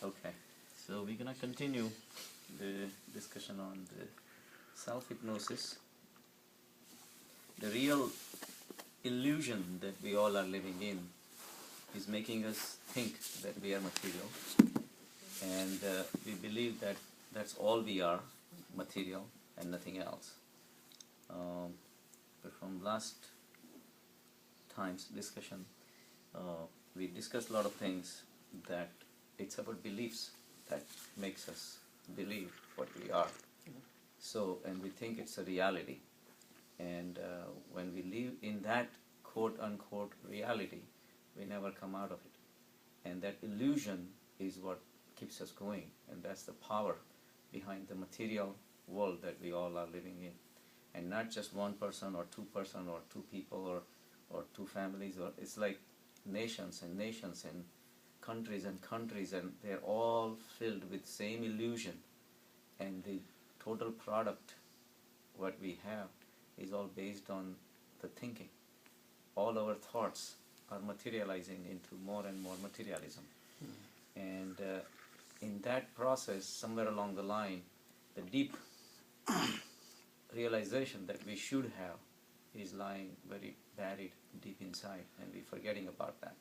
Okay, so we're gonna continue the discussion on the self-hypnosis. The real illusion that we all are living in is making us think that we are material, and we believe that that's all we are, material and nothing else. But from last time's discussion, we discussed a lot of things that it's about beliefs that makes us believe what we are. So, and we think it's a reality. And when we live in that quote-unquote reality, we never come out of it. And that illusion is what keeps us going. And that's the power behind the material world that we all are living in. And not just one person or two people or two families. Or it's like nations and nations and countries, and they're all filled with same illusion. And the total product, what we have, is all based on the thinking. All our thoughts are materializing into more and more materialism. And in that process, somewhere along the line, the deep realization that we should have is lying very buried deep inside, and we're forgetting about that.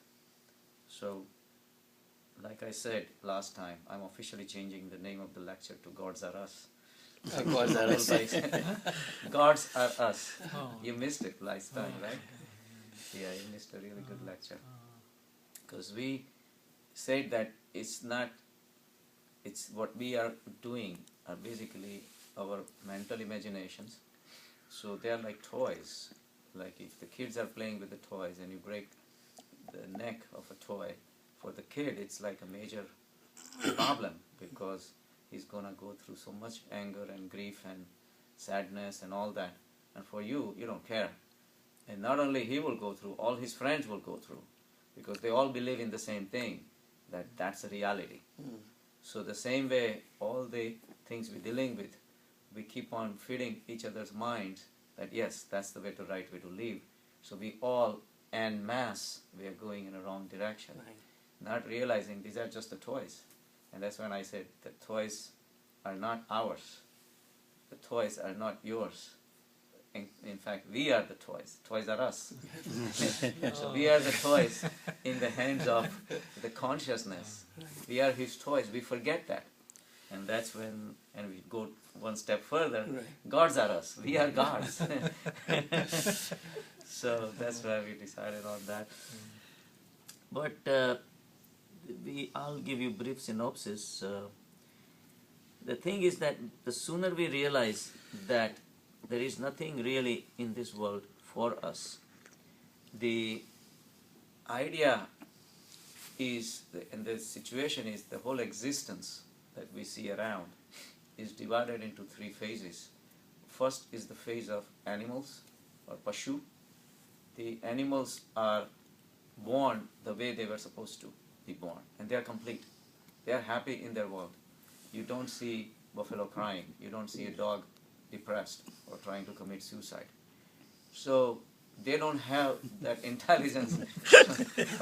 So, like I said last time, I'm officially changing the name of the lecture to Gods Are Us. Gods Are Us. Gods Are Us. Oh. You missed it last time, right? Yeah, you missed a really good lecture. Because we said that it's what we are doing are basically our mental imaginations. So they are like toys. Like if the kids are playing with the toys and you break the neck of a toy, for the kid it's like a major problem, because he's gonna go through so much anger and grief and sadness and all that. And for you, you don't care. And not only he will go through, all his friends will go through, because they all believe in the same thing, that's a reality. So the same way, all the things we're dealing with, we keep on feeding each other's minds that yes, that's the right way to live. So we all, en masse, we are going in a wrong direction. Right. Not realizing these are just the toys. And that's when I said the toys are not ours. The toys are not yours. In fact, we are the toys. Toys are us. So we are the toys in the hands of the consciousness. We are his toys. We forget that. And that's when, and we go one step further, gods are us. We are gods. So that's why we decided on that. But I'll give you brief synopsis. The thing is that the sooner we realize that there is nothing really in this world for us, the idea is, and the situation is, the whole existence that we see around is divided into three phases. First is the phase of animals, or pashu. The animals are born the way they were supposed to be born, and they are complete. They are happy in their world. You don't see buffalo crying. You don't see a dog depressed or trying to commit suicide. So they don't have that intelligence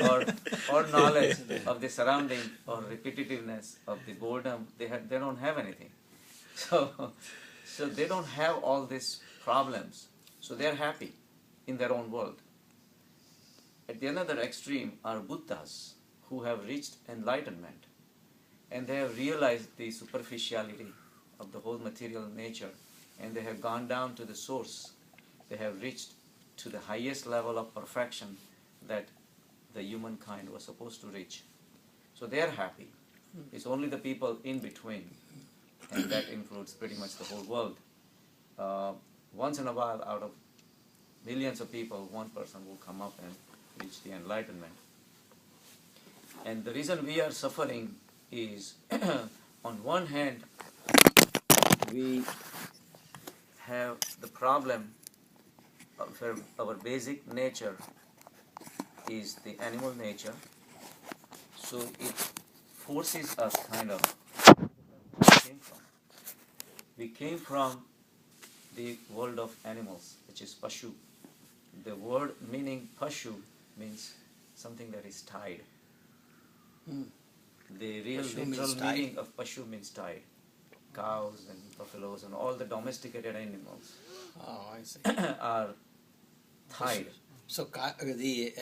or knowledge of the surrounding or repetitiveness of the boredom. They don't have anything. So they don't have all these problems. So they are happy in their own world. At the another extreme are Buddhas, who have reached enlightenment, and they have realized the superficiality of the whole material nature, and they have gone down to the source. They have reached to the highest level of perfection that the humankind was supposed to reach. So they are happy. It's only the people in between, and that includes pretty much the whole world. Once in a while, out of millions of people, one person will come up and reach the enlightenment. And the reason we are suffering is, on one hand, we have the problem of our basic nature is the animal nature. So it forces us kind of we came from the world of animals, which is pashu. The word meaning pashu means something that is tied. The real Pashu literal means tied. meaning of Pashu means tied. Cows and buffaloes and all the domesticated animals Oh, I see. are tied. So the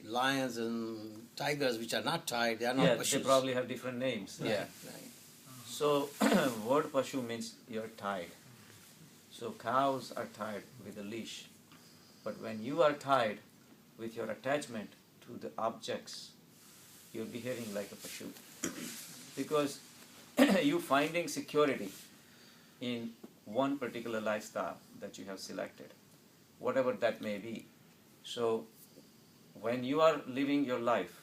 lions and tigers which are not tied, they are not Yeah, pashus. they probably have different names. Right, Yeah. right. So word Pashu means you're tied. So cows are tied with a leash. But when you are tied with your attachment to the objects, you're behaving like a Pashu. Because you finding security in one particular lifestyle that you have selected, whatever that may be. So when you are living your life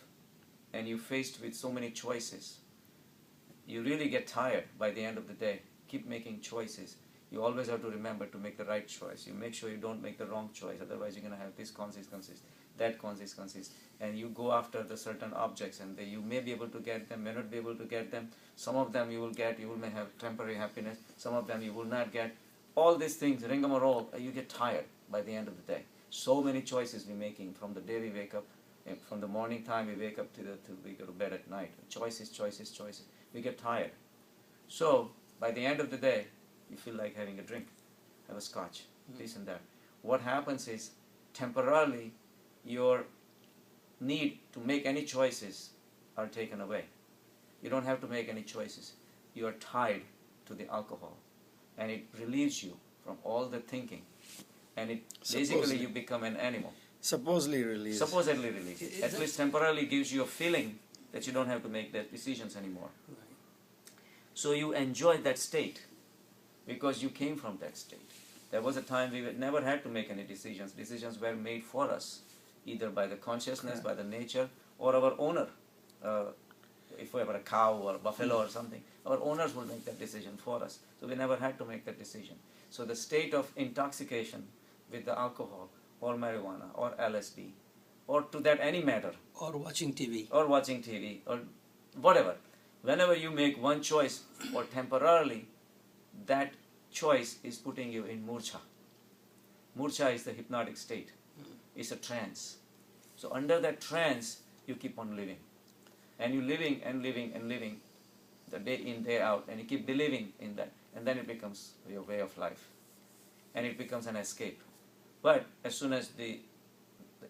and you're faced with so many choices, you really get tired by the end of the day. Keep making choices. You always have to remember to make the right choice. You make sure you don't make the wrong choice, otherwise you're going to have this consequences, that consequences, and you go after the certain objects, and you may be able to get them, may not be able to get them. Some of them you will get, you may have temporary happiness. Some of them you will not get. All these things, ringamarole, you get tired by the end of the day. So many choices we're making from the day we wake up, from the morning time we wake up till we go to bed at night. Choices, choices, choices. We get tired. So by the end of the day, you feel like having a drink, have a scotch, this and that. What happens is, temporarily, your need to make any choices are taken away. You don't have to make any choices. You are tied to the alcohol, and it relieves you from all the thinking, and it basically you become an animal. Supposedly released. Supposedly released. At least temporarily gives you a feeling that you don't have to make the decisions anymore. Right. So you enjoy that state because you came from that state. There was a time we never had to make any decisions. Decisions were made for us, either by the consciousness, by the nature, or our owner. If we have a cow or a buffalo or something, our owners will make that decision for us. So we never had to make that decision. So the state of intoxication with the alcohol or marijuana or LSD or to that any matter, Or watching TV. or watching TV or whatever, whenever you make one choice or temporarily, that choice is putting you in murcha. Murcha is the hypnotic state. It's a trance. So under that trance, you keep on living. And you're living and living and living the day in, day out, and you keep believing in that. And then it becomes your way of life. And it becomes an escape. But as soon as the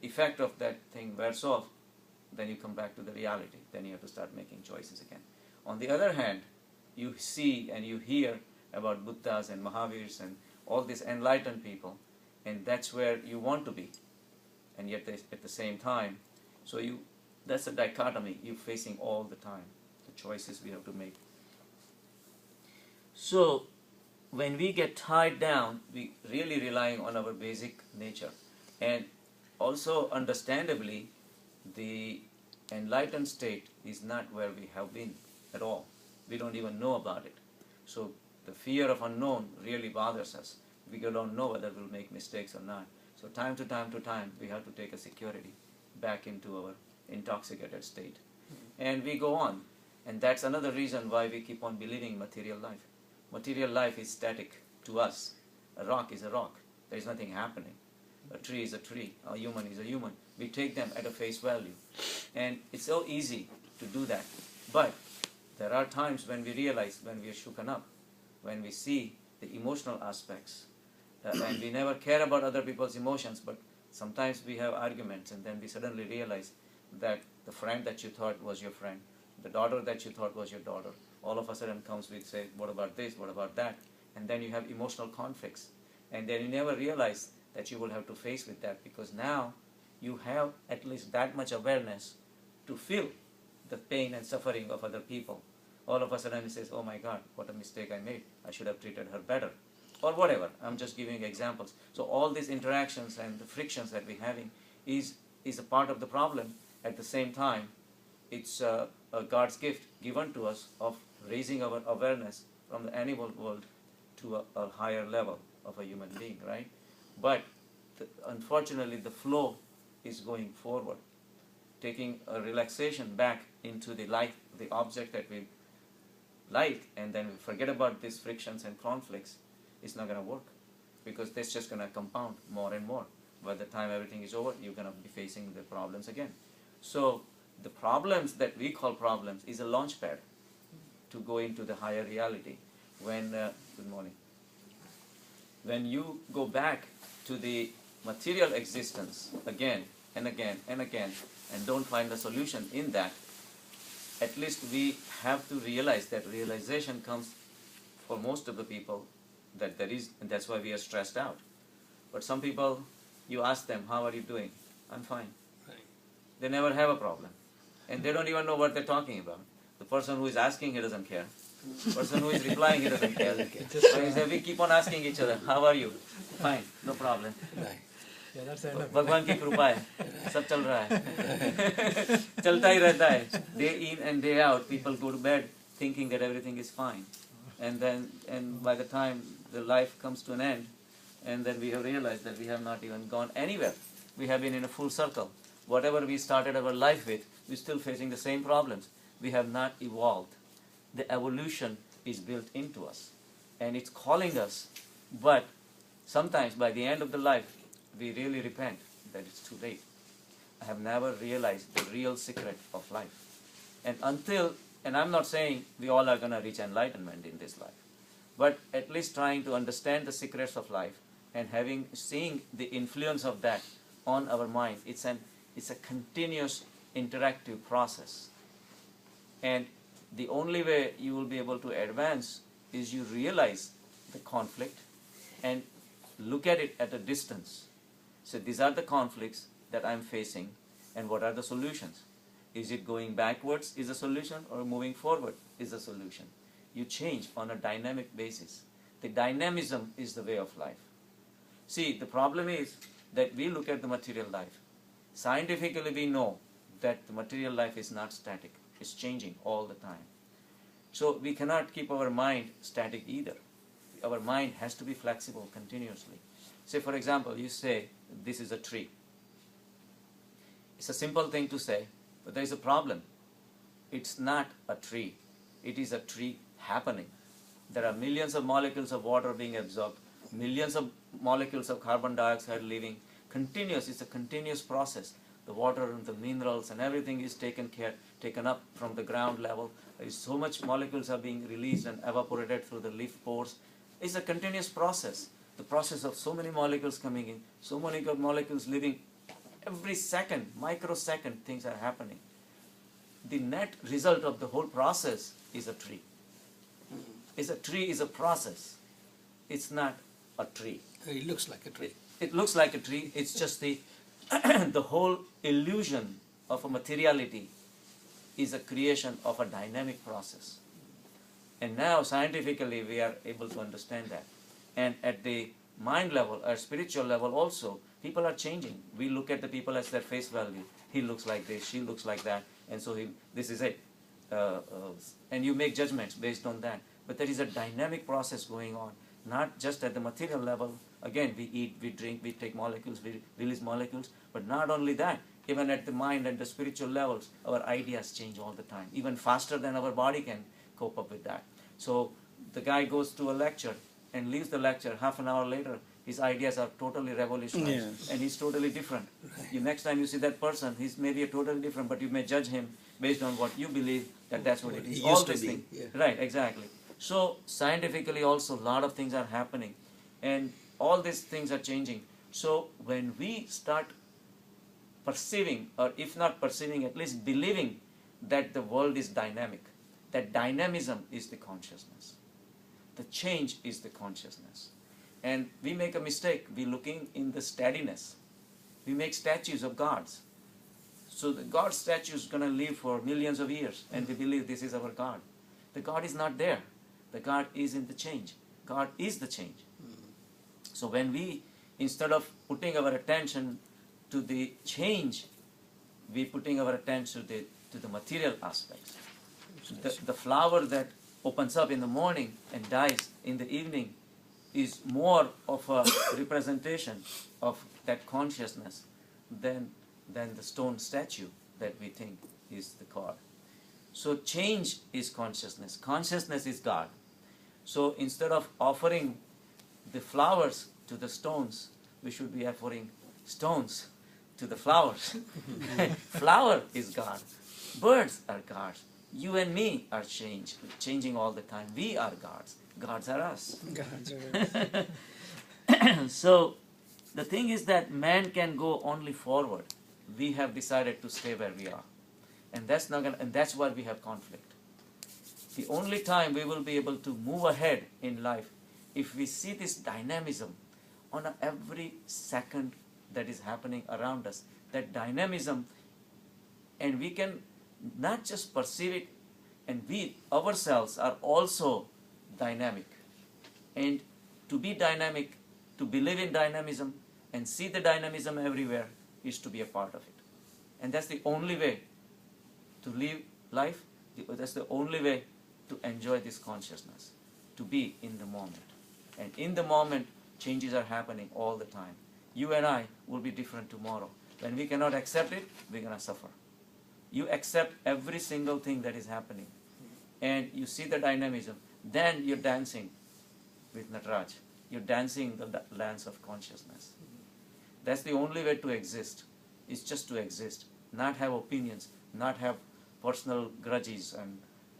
effect of that thing wears off, then you come back to the reality. Then you have to start making choices again. On the other hand, you see and you hear about Buddhas and Mahavirs and all these enlightened people, and that's where you want to be. And yet at the same time, so that's a dichotomy you're facing all the time, the choices we have to make. So when we get tied down, we really relying on our basic nature. And also understandably, the enlightened state is not where we have been at all. We don't even know about it. So the fear of unknown really bothers us. We don't know whether we'll make mistakes or not. So time to time, we have to take a security back into our intoxicated state. And we go on. And that's another reason why we keep on believing material life. Material life is static to us. A rock is a rock. There is nothing happening. A tree is a tree. A human is a human. We take them at a face value. And it's so easy to do that. But there are times when we realize, when we are shooken up, when we see the emotional aspects, and we never care about other people's emotions, but sometimes we have arguments, and then we suddenly realize that the friend that you thought was your friend, the daughter that you thought was your daughter, all of a sudden comes with, say, what about this, what about that? And then you have emotional conflicts. And then you never realize that you will have to face with that, because now you have at least that much awareness to feel the pain and suffering of other people. All of a sudden he says, oh my God, what a mistake I made. I should have treated her better. Or whatever. I'm just giving examples. So all these interactions and the frictions that we're having is a part of the problem. At the same time, it's a God's gift given to us of raising our awareness from the animal world to a higher level of a human being, right? But unfortunately, the flow is going forward. Taking a relaxation back into the life, the object that we like, and then we forget about these frictions and conflicts, it's not going to work, because that's just going to compound more and more. By the time everything is over, you're going to be facing the problems again. So the problems that we call problems is a launch pad to go into the higher reality. Good morning. When you go back to the material existence again and again and again and don't find a solution in that, at least we have to realize that realization comes for most of the people that there is, and that's why we are stressed out. But some people, you ask them, how are you doing? I'm fine. Right. They never have a problem. And they don't even know what they're talking about. The person who is asking, he doesn't care. The person who is replying, he doesn't care. So we keep on asking each other, how are you? Fine, no problem. Right. Yeah, that's the end of it. भगवान की कृपा है, सब चल रहा है, चलता ही रहता है. Day in and day out, people go to bed thinking that everything is fine, and by the time the life comes to an end, and then we have realized that we have not even gone anywhere. We have been in a full circle. Whatever we started our life with, we're still facing the same problems. We have not evolved. The evolution is built into us, and it's calling us. But sometimes, by the end of the life, we really repent that it's too late. I have never realized the real secret of life. And I'm not saying we all are going to reach enlightenment in this life, but at least trying to understand the secrets of life and seeing the influence of that on our mind. It's a continuous interactive process. And the only way you will be able to advance is you realize the conflict and look at it at a distance. So these are the conflicts that I'm facing, and what are the solutions? Is it going backwards is a solution, or moving forward is a solution? You change on a dynamic basis. The dynamism is the way of life. See, the problem is that we look at the material life. Scientifically we know that the material life is not static. It's changing all the time. So we cannot keep our mind static either. Our mind has to be flexible continuously. Say, for example, you say, this is a tree. It's a simple thing to say, but there is a problem. It's not a tree. It is a tree happening. There are millions of molecules of water being absorbed, millions of molecules of carbon dioxide leaving. It's a continuous process. The water and the minerals and everything is taken up from the ground level. There is so much molecules are being released and evaporated through the leaf pores. It's a continuous process. The process of so many molecules coming in, so many molecules leaving. Every second, microsecond, things are happening. The net result of the whole process is a tree. A tree is a process. It's not a tree. It looks like a tree. It looks like a tree. It's just the the whole illusion of a materiality is a creation of a dynamic process. And now scientifically we are able to understand that. And at the mind level, or spiritual level also, people are changing. We look at the people as their face value. He looks like this, she looks like that, and so this is it. And you make judgments based on that. But there is a dynamic process going on, not just at the material level. Again, we eat, we drink, we take molecules, we release molecules. But not only that, even at the mind and the spiritual levels, our ideas change all the time, even faster than our body can cope up with that. So the guy goes to a lecture and leaves the lecture. Half an hour later, his ideas are totally revolutionary, Yes. and he's totally different. Right. Next time you see that person, he's maybe a totally different, but you may judge him based on what you believe that that's what it is. He All used to these be, things, yeah. right? Exactly. So scientifically also, a lot of things are happening, and all these things are changing. So when we start perceiving, or if not perceiving, at least believing that the world is dynamic, that dynamism is the consciousness. The change is the consciousness. And we make a mistake. We're looking in the steadiness. We make statues of gods. So the God statue is going to live for millions of years, and we believe this is our God. The God is not there. The God is in the change. God is the change. So when we, instead of putting our attention to the change, we're putting our attention to the material aspects. The flower that opens up in the morning and dies in the evening is more of a representation of that consciousness than the stone statue that we think is the God. So change is consciousness. Consciousness is God. So instead of offering the flowers to the stones, we should be offering stones to the flowers. Flower is God. Birds are gods. You and me are changing all the time. We are gods. Gods are us. So the thing is that man can go only forward. We have decided to stay where we are, and that's not gonna, and that's why we have conflict. The only time we will be able to move ahead in life if we see this dynamism on every second that is happening around us. That dynamism, and we can not just perceive it, and we ourselves are also dynamic. And to be dynamic, to believe in dynamism and see the dynamism everywhere is to be a part of it. And that's the only way to live life. That's the only way to enjoy this consciousness, to be in the moment. And in the moment, changes are happening all the time. You and I will be different tomorrow. When we cannot accept it, we're going to suffer. You accept every single thing that is happening, and you see the dynamism, then you're dancing with Nataraj. You're dancing the dance of consciousness. That's the only way to exist, is just to exist, not have opinions, not have personal grudges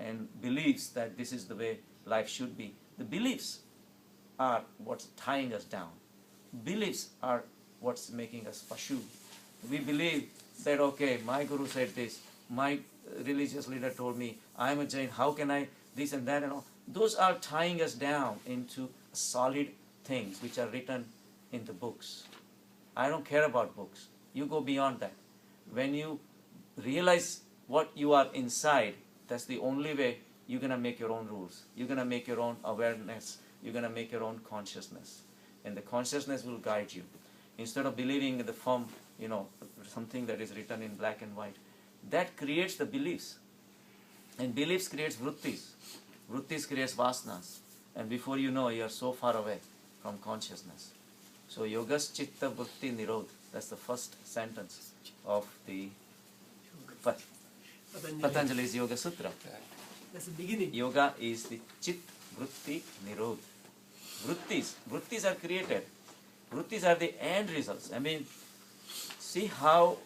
and beliefs that this is the way life should be. The beliefs are what's tying us down. Beliefs are what's making us pashu. We believe that, okay, my guru said this, my religious leader told me, I'm a Jain, how can I, this and that and all. Those are tying us down into solid things which are written in the books. I don't care about books. You go beyond that. When you realize what you are inside, that's the only way you're going to make your own rules. You're going to make your own awareness. You're going to make your own consciousness. And the consciousness will guide you. Instead of believing in the form, something that is written in black and white. That creates the beliefs. And beliefs creates vrittis. Vrittis creates vasanas. And before you know, you are so far away from consciousness. So yogas chitta vritti nirodh. That's the first sentence of the Patanjali's Yoga Sutra. That's the beginning. Yoga is the chit vritti nirodh. Vrittis are created. Vrittis are the end results. I mean, see how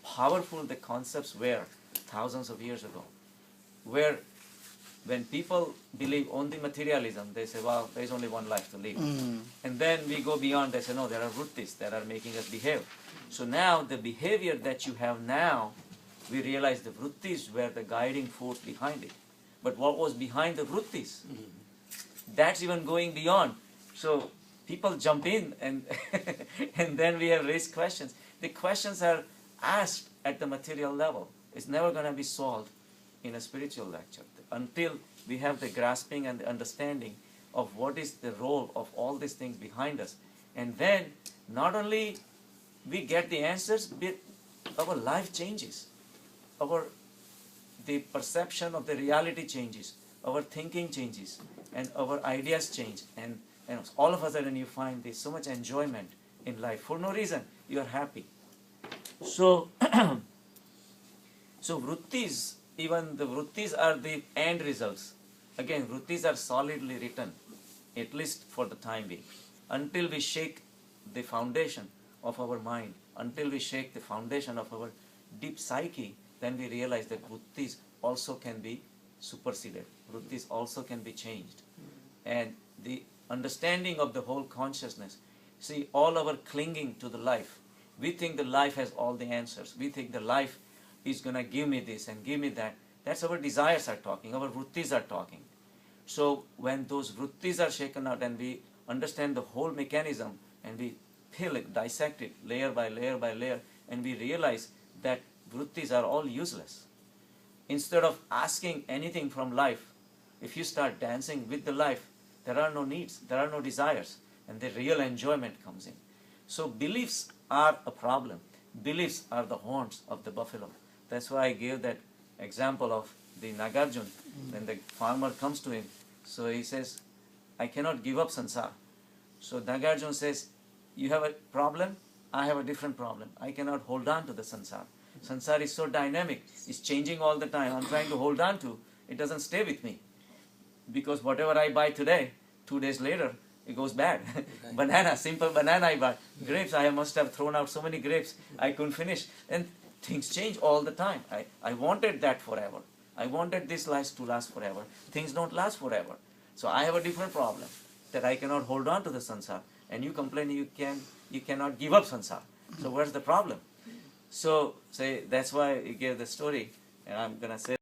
powerful the concepts were thousands of years ago. Where when people believe only materialism, they say, well, there is only one life to live. And then we go beyond, they say, no, there are vrittis that are making us behave. So now the behavior that you have now, we realize the vrittis were the guiding force behind it. But what was behind the vrittis? That's even going beyond. So people jump in and and then we have raised questions. The questions are asked at the material level. It's never going to be solved in a spiritual lecture until we have the grasping and the understanding of what is the role of all these things behind us. And then not only we get the answers, but our life changes. The perception of the reality changes. Our thinking changes. And our ideas change. And all of a sudden you find there's so much enjoyment in life. For no reason, you are happy. So, vrittis, even the vrittis are the end results. Again, vrittis are solidly written, at least for the time being. Until we shake the foundation of our mind, until we shake the foundation of our deep psyche, then we realize that vrittis also can be superseded. Vrittis also can be changed. And the understanding of the whole consciousness, see, all our clinging to the life, we think the life has all the answers. We think the life is going to give me this and give me that. That's our desires are talking, our vrittis are talking. So when those vrittis are shaken out and we understand the whole mechanism and we peel it, dissect it layer by layer by layer, and we realize that vrittis are all useless. Instead of asking anything from life, if you start dancing with the life, there are no needs, there are no desires, and the real enjoyment comes in. So beliefs are a problem. Beliefs are the horns of the buffalo. That's why I gave that example of the Nagarjun. When the farmer comes to him, so he says, I cannot give up sansar. So Nagarjun says, you have a problem, I have a different problem. I cannot hold on to the sansar. Sansar is so dynamic, it's changing all the time. I'm trying to hold on to, it doesn't stay with me. Because whatever I buy today, 2 days later, it goes bad. Banana, simple banana I buy. Grapes, I must have thrown out so many grapes, I couldn't finish. And Things change all the time. I wanted that forever. I wanted this life to last forever. Things don't last forever. So I have a different problem, that I cannot hold on to the sansar. And you complain you cannot give up sansar. So where's the problem? So say that's why you gave the story, and I'm gonna say